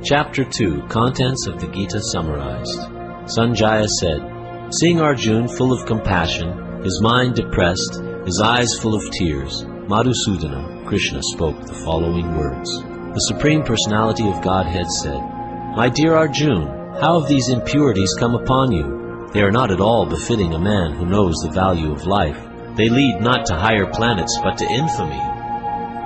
Chapter 2, Contents of the Gita Summarized. Sanjaya said, seeing Arjuna full of compassion, his mind depressed, his eyes full of tears, Madhusudana, Krishna, spoke the following words. The Supreme Personality of Godhead said, My dear Arjuna, how have these impurities come upon you? They are not at all befitting a man who knows the value of life. They lead not to higher planets, but to infamy.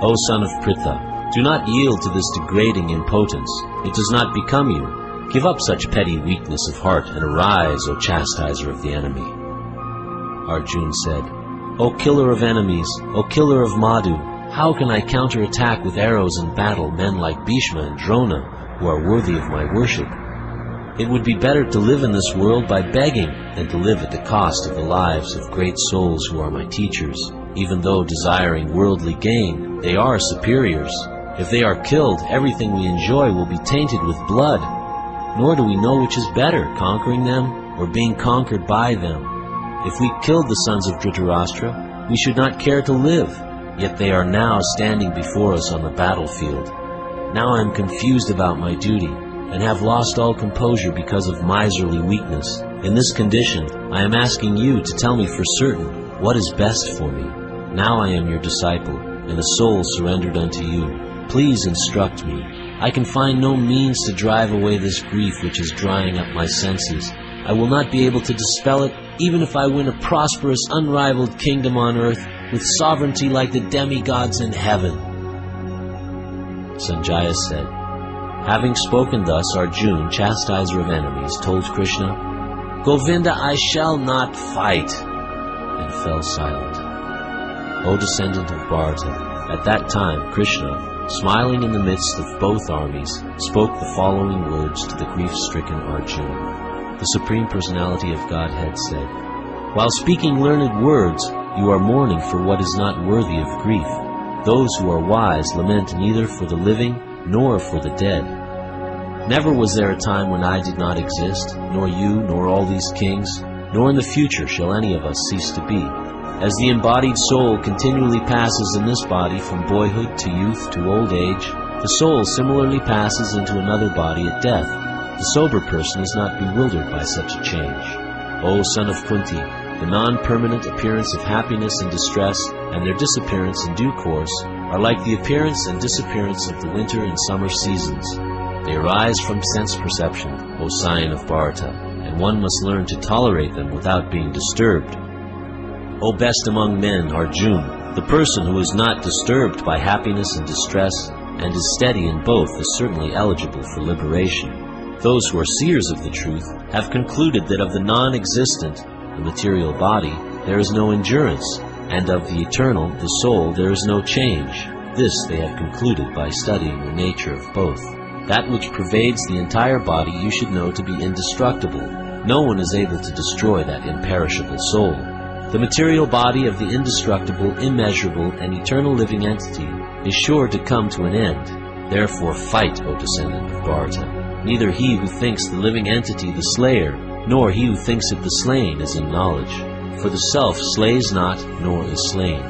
O son of Pritha, do not yield to this degrading impotence. It does not become you. Give up such petty weakness of heart, and arise, O chastiser of the enemy. Arjuna said, O killer of enemies, O killer of Madhu, how can I counterattack with arrows in battle men like Bhishma and Drona, who are worthy of my worship? It would be better to live in this world by begging than to live at the cost of the lives of great souls who are my teachers. Even though desiring worldly gain, they are superiors. If they are killed, everything we enjoy will be tainted with blood. Nor do we know which is better, conquering them or being conquered by them. If we killed the sons of Dhritarashtra, we should not care to live, yet they are now standing before us on the battlefield. Now I am confused about my duty, and have lost all composure because of miserly weakness. In this condition, I am asking you to tell me for certain what is best for me. Now I am your disciple, and a soul surrendered unto you. Please instruct me. I can find no means to drive away this grief which is drying up my senses. I will not be able to dispel it, even if I win a prosperous, unrivaled kingdom on earth, with sovereignty like the demigods in heaven. Sanjaya said, having spoken thus, Arjuna, chastiser of enemies, told Krishna, Govinda, I shall not fight, and fell silent. O descendant of Bharata, at that time Krishna, smiling in the midst of both armies, spoke the following words to the grief-stricken Arjuna. The Supreme Personality of Godhead said, while speaking learned words, you are mourning for what is not worthy of grief. Those who are wise lament neither for the living nor for the dead. Never was there a time when I did not exist, nor you, nor all these kings, nor in the future shall any of us cease to be. As the embodied soul continually passes in this body from boyhood to youth to old age, the soul similarly passes into another body at death. The sober person is not bewildered by such a change. O son of Kunti, the non-permanent appearance of happiness and distress, and their disappearance in due course, are like the appearance and disappearance of the winter and summer seasons. They arise from sense perception, O scion of Bharata, and one must learn to tolerate them without being disturbed. O best among men, Arjuna, the person who is not disturbed by happiness and distress, and is steady in both, is certainly eligible for liberation. Those who are seers of the truth have concluded that of the non-existent, the material body, there is no endurance, and of the eternal, the soul, there is no change. This they have concluded by studying the nature of both. That which pervades the entire body you should know to be indestructible. No one is able to destroy that imperishable soul. The material body of the indestructible, immeasurable, and eternal living entity is sure to come to an end. Therefore fight, O descendant of Bharata. Neither he who thinks the living entity the slayer, nor he who thinks it the slain is in knowledge. For the self slays not, nor is slain.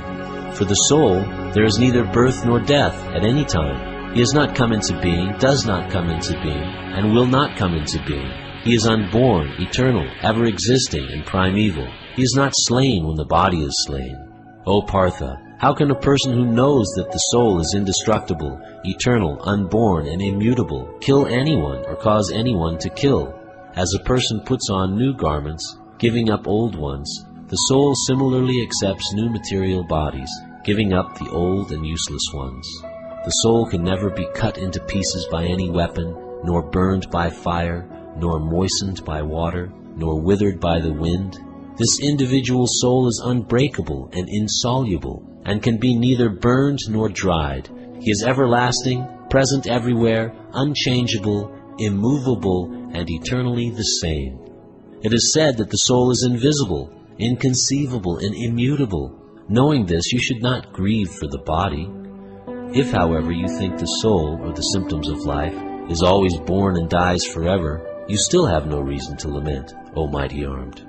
For the soul, there is neither birth nor death at any time. He has not come into being, does not come into being, and will not come into being. He is unborn, eternal, ever-existing, and primeval. He is not slain when the body is slain. O Partha, how can a person who knows that the soul is indestructible, eternal, unborn, and immutable kill anyone or cause anyone to kill? As a person puts on new garments, giving up old ones, the soul similarly accepts new material bodies, giving up the old and useless ones. The soul can never be cut into pieces by any weapon, nor burned by fire, nor moistened by water, nor withered by the wind. This individual soul is unbreakable and insoluble, and can be neither burned nor dried. He is everlasting, present everywhere, unchangeable, immovable, and eternally the same. It is said that the soul is invisible, inconceivable, and immutable. Knowing this, you should not grieve for the body. If, however, you think the soul, or the symptoms of life, is always born and dies forever, you still have no reason to lament, O mighty armed.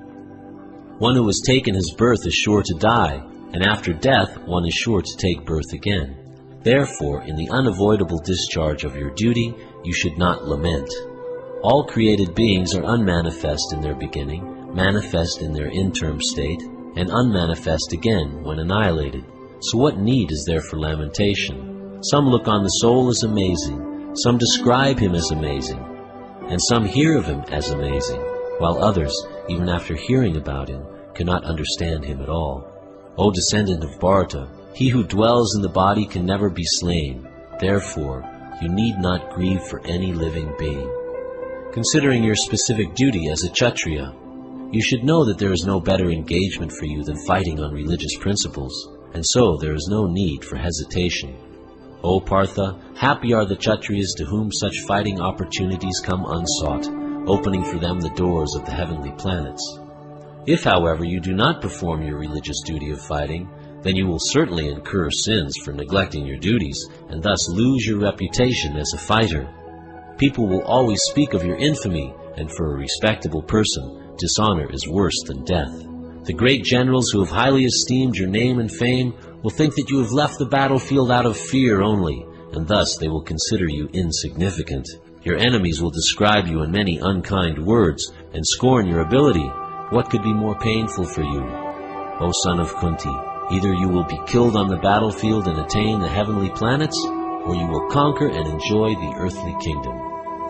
One who has taken his birth is sure to die, and after death one is sure to take birth again. Therefore, in the unavoidable discharge of your duty, you should not lament. All created beings are unmanifest in their beginning, manifest in their interim state, and unmanifest again when annihilated. So what need is there for lamentation? Some look on the soul as amazing, some describe him as amazing, and some hear of him as amazing, while others, even after hearing about him, cannot understand him at all. O descendant of Bharata, he who dwells in the body can never be slain. Therefore, you need not grieve for any living being. Considering your specific duty as a Kshatriya, you should know that there is no better engagement for you than fighting on religious principles, and so there is no need for hesitation. O Partha, happy are the Kshatriyas to whom such fighting opportunities come unsought, opening for them the doors of the heavenly planets. If, however, you do not perform your religious duty of fighting, then you will certainly incur sins for neglecting your duties, and thus lose your reputation as a fighter. People will always speak of your infamy, and for a respectable person, dishonor is worse than death. The great generals who have highly esteemed your name and fame will think that you have left the battlefield out of fear only, and thus they will consider you insignificant. Your enemies will describe you in many unkind words, and scorn your ability. What could be more painful for you? O son of Kunti, either you will be killed on the battlefield and attain the heavenly planets, or you will conquer and enjoy the earthly kingdom.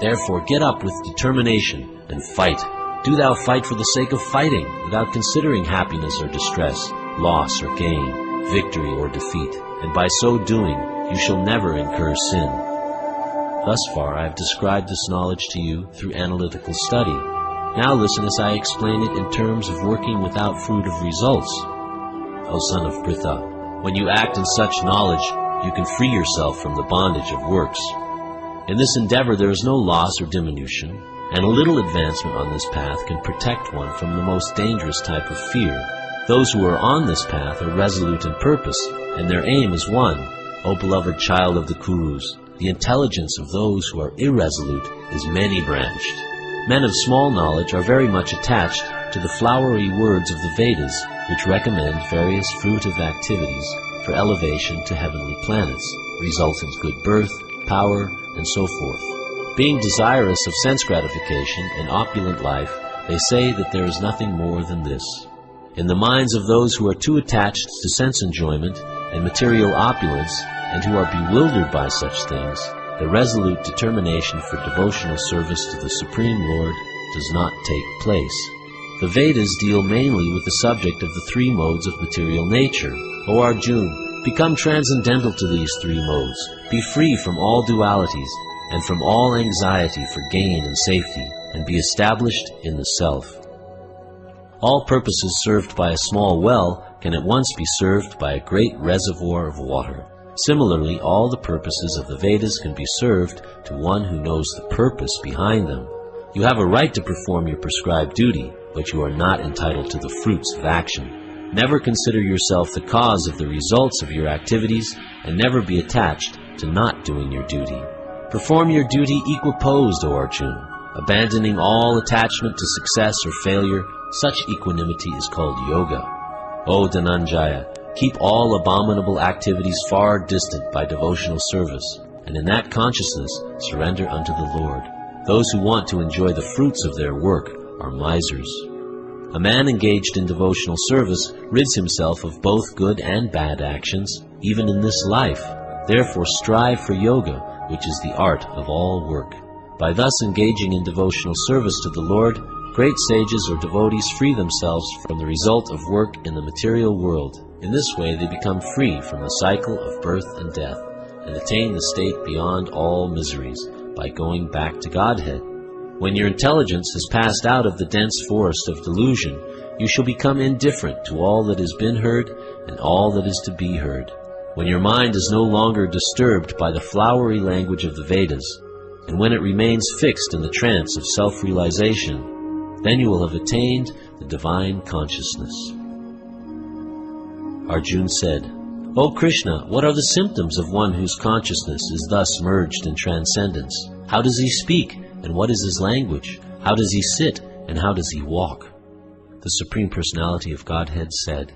Therefore get up with determination and fight. Do thou fight for the sake of fighting, without considering happiness or distress, loss or gain, victory or defeat, and by so doing you shall never incur sin. Thus far I have described this knowledge to you through analytical study. Now listen as I explain it in terms of working without fruit of results. O son of Pritha, when you act in such knowledge, you can free yourself from the bondage of works. In this endeavor there is no loss or diminution, and a little advancement on this path can protect one from the most dangerous type of fear. Those who are on this path are resolute in purpose, and their aim is one. O beloved child of the Kurus, the intelligence of those who are irresolute is many-branched. Men of small knowledge are very much attached to the flowery words of the Vedas, which recommend various fruitive activities for elevation to heavenly planets, resultant good birth, power, and so forth. Being desirous of sense gratification and opulent life, they say that there is nothing more than this. In the minds of those who are too attached to sense enjoyment and material opulence, and who are bewildered by such things, the resolute determination for devotional service to the Supreme Lord does not take place. The Vedas deal mainly with the subject of the three modes of material nature. O Arjuna, become transcendental to these three modes, be free from all dualities, and from all anxiety for gain and safety, and be established in the Self. All purposes served by a small well can at once be served by a great reservoir of water. Similarly, all the purposes of the Vedas can be served to one who knows the purpose behind them. You have a right to perform your prescribed duty, but you are not entitled to the fruits of action. Never consider yourself the cause of the results of your activities, and never be attached to not doing your duty. Perform your duty equiposed, O Arjuna, abandoning all attachment to success or failure. Such equanimity is called yoga. O Dhananjaya, keep all abominable activities far distant by devotional service, and in that consciousness surrender unto the Lord. Those who want to enjoy the fruits of their work are misers. A man engaged in devotional service rids himself of both good and bad actions, even in this life. Therefore strive for yoga, which is the art of all work. By thus engaging in devotional service to the Lord, great sages or devotees free themselves from the result of work in the material world. In this way they become free from the cycle of birth and death, and attain the state beyond all miseries by going back to Godhead. When your intelligence has passed out of the dense forest of delusion, you shall become indifferent to all that has been heard and all that is to be heard. When your mind is no longer disturbed by the flowery language of the Vedas, and when it remains fixed in the trance of self-realization, then you will have attained the divine consciousness. Arjuna said, O Krishna, what are the symptoms of one whose consciousness is thus merged in transcendence? How does he speak, and what is his language? How does he sit, and how does he walk? The Supreme Personality of Godhead said,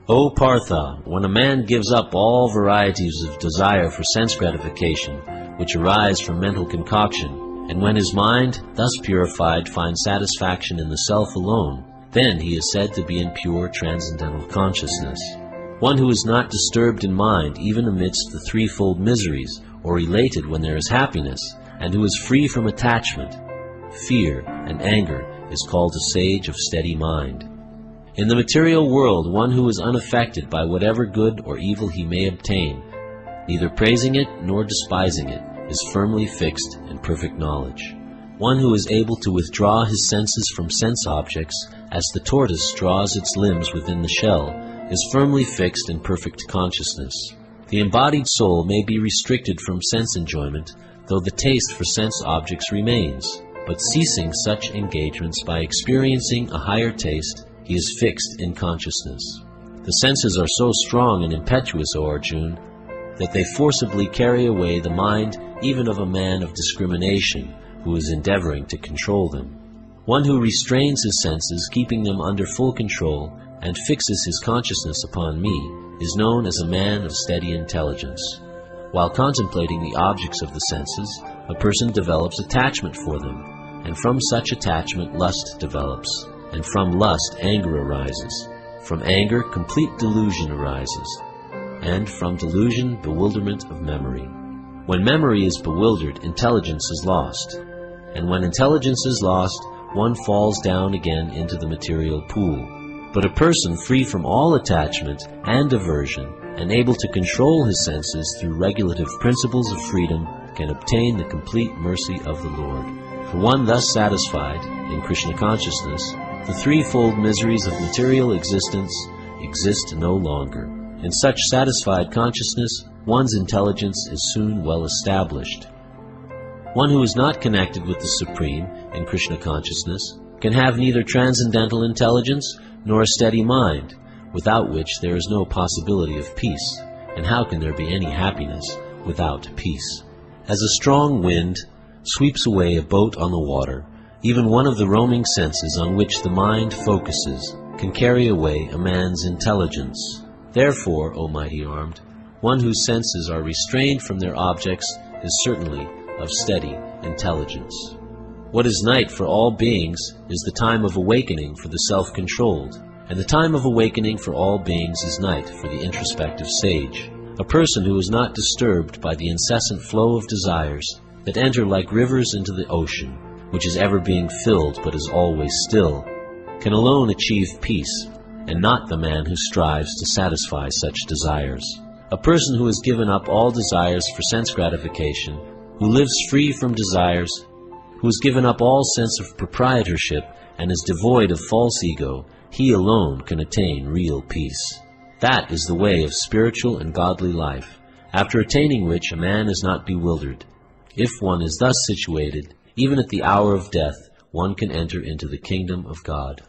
O Partha, when a man gives up all varieties of desire for sense gratification, which arise from mental concoction, and when his mind, thus purified, finds satisfaction in the self alone, then he is said to be in pure transcendental consciousness. One who is not disturbed in mind even amidst the threefold miseries, or elated when there is happiness, and who is free from attachment, fear, and anger, is called a sage of steady mind. In the material world, one who is unaffected by whatever good or evil he may obtain, neither praising it nor despising it, is firmly fixed in perfect knowledge. One who is able to withdraw his senses from sense objects, as the tortoise draws its limbs within the shell, is firmly fixed in perfect consciousness. The embodied soul may be restricted from sense enjoyment, though the taste for sense objects remains, but ceasing such engagements by experiencing a higher taste, he is fixed in consciousness. The senses are so strong and impetuous, O Arjuna, that they forcibly carry away the mind even of a man of discrimination who is endeavoring to control them. One who restrains his senses, keeping them under full control, and fixes his consciousness upon me, is known as a man of steady intelligence. While contemplating the objects of the senses, a person develops attachment for them, and from such attachment lust develops, and from lust anger arises. From anger complete delusion arises, and from delusion bewilderment of memory. When memory is bewildered, intelligence is lost, and when intelligence is lost, one falls down again into the material pool. But a person free from all attachment and aversion, and able to control his senses through regulative principles of freedom, can obtain the complete mercy of the Lord. For one thus satisfied in Krishna consciousness, the threefold miseries of material existence exist no longer. In such satisfied consciousness, one's intelligence is soon well established. One who is not connected with the Supreme in Krishna consciousness can have neither transcendental intelligence nor a steady mind, without which there is no possibility of peace. And how can there be any happiness without peace? As a strong wind sweeps away a boat on the water, even one of the roaming senses on which the mind focuses can carry away a man's intelligence. Therefore, O mighty armed, one whose senses are restrained from their objects is certainly of steady intelligence. What is night for all beings is the time of awakening for the self-controlled, and the time of awakening for all beings is night for the introspective sage. A person who is not disturbed by the incessant flow of desires that enter like rivers into the ocean, which is ever being filled but is always still, can alone achieve peace, and not the man who strives to satisfy such desires. A person who has given up all desires for sense gratification, who lives free from desires, who has given up all sense of proprietorship and is devoid of false ego, he alone can attain real peace. That is the way of spiritual and godly life, after attaining which a man is not bewildered. If one is thus situated, even at the hour of death, one can enter into the kingdom of God.